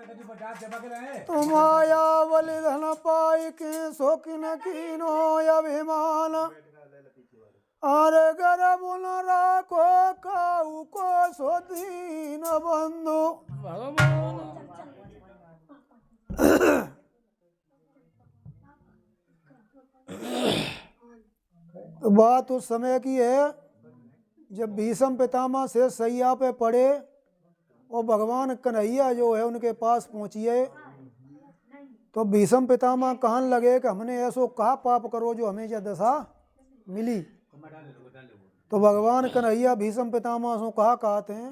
तुम आया बलि धन पाई के शौकीन कीनो अभिमान अरे गर्भ न राखो काऊ को सोदीन बंधु। तो बात उस समय की है जब भीष्म पितामह से सैया पे पड़े और भगवान कन्हैया जो है उनके पास पहुंचिए तो भीष्म पितामह कहने लगे कि हमने ऐसो कहा पाप करो जो हमें यह दशा मिली। तो भगवान कन्हैया भीष्म पितामह से कहा कहते हैं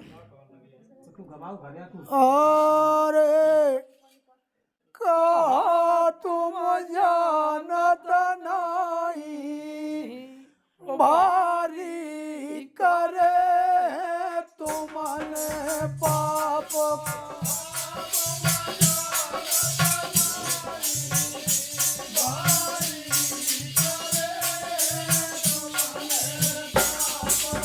अरे कहा तुम जानत नहीं भारी करे तुमने पाप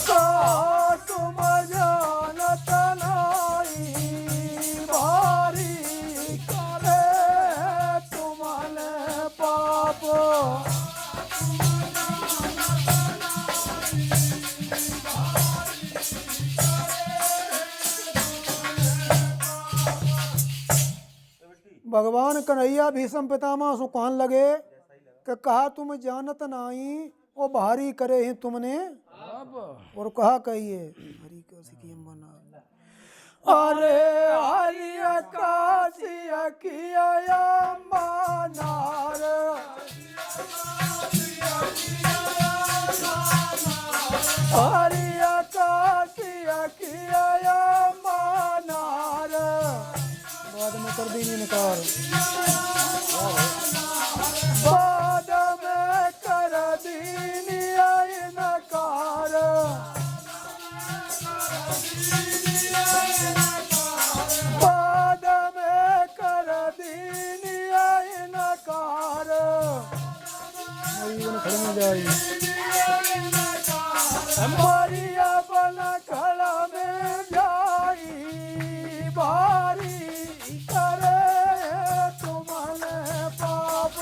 कहा तुम जानत नहीं भारी करे तुमने पाप। भगवान कन्हैया भीष्म पितामह से कहने लगे कि कहा तुम जानत नहीं वो भारी करे हैं तुमने और कहा कहिए हरि काशी की बना अरे हरि काशी किया मानार हरि काशी किया मानार बाद में कर दी निकार बाद में कर दी नकार बाद में कर दी नकार खड़े में जाएगी मरिया बना खड़ा में जाई भारी करे तुमने पाप।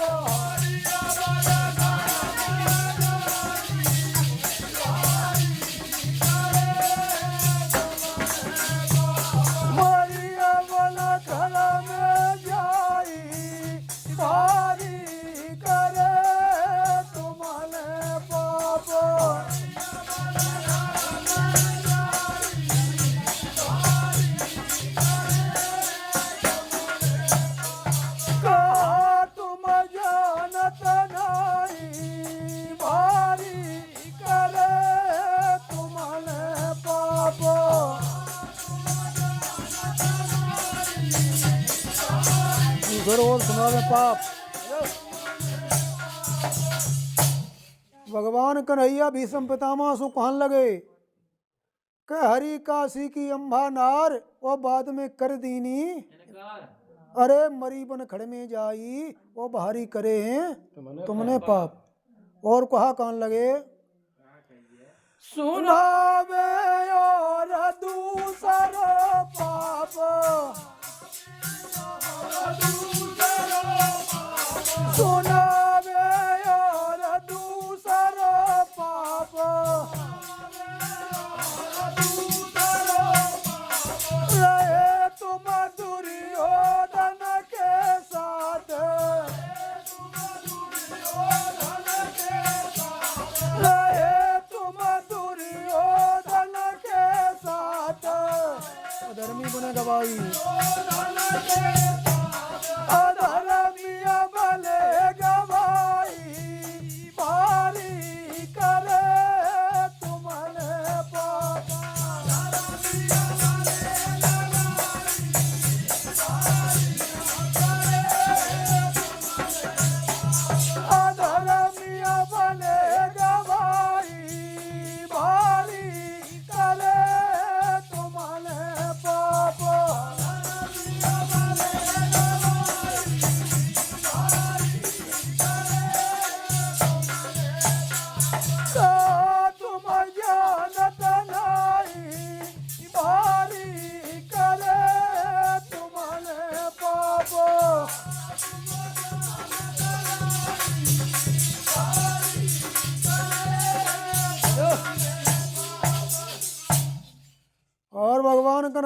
मरिया बना खड़ा में जाई भारी करे तुमने पाप। और सुनावे पाप। भगवान कन्हैया भीष्म पितामह से कहने लगे कि हरि काशी की अम्बा नार वो बाद में कर दीनी अरे मरी बन खड़े में जाई वो भारी करे हैं तुमने पाप। और कहा कहने लगे सुनावे और दूसरा पाप सुनावे और दूसरा पाप रहे तुम दुर्योधन के साथ रहे तुम दुर्योधन के साथ धर्मी बने गवाई अधर्मिया बने गवाई भारी करे तुमने पाप। अधर्मिया बने गवाई भारी करे तुमने पाप।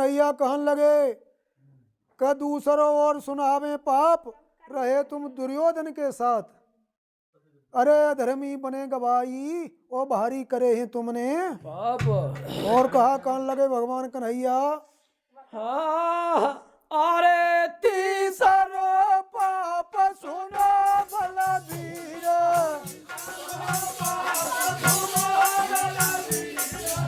कन्हैया कहन लगे कि दूसरों और सुनावे पाप, रहे तुम दुर्योधन के साथ। अरे धर्मी बने गवाई, ओ भारी करे हैं तुमने पाप। और कहा कहन लगे भगवान कन्हैया, हाँ अरे तीसरो पाप सुनो बलबीर,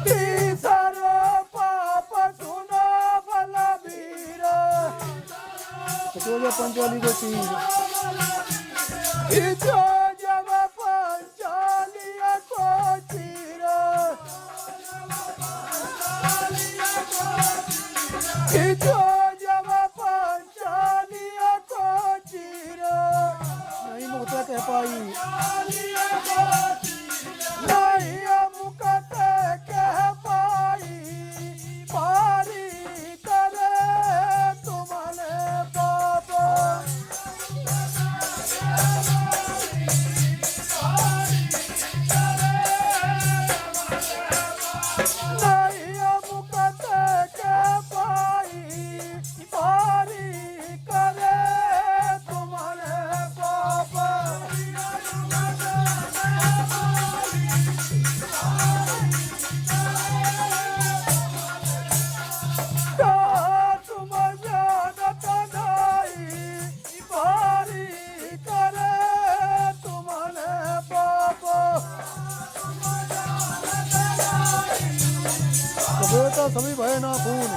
तीसरो पाप सुनो बलबीर, जो पंचाली को चीज जो जब पंचालिया को चीर, जो जब पंचालिया को चीर, नहीं मुक्त कह पाई। नहीं मुकत कह पाई, पारी करे तुमने पाप, नहीं मुकत कह पाई, पारी करे तुमने पाप। तुम जानत नहीं, भारी करे तुमने पाप। तो बेटा सभी भय ना खून।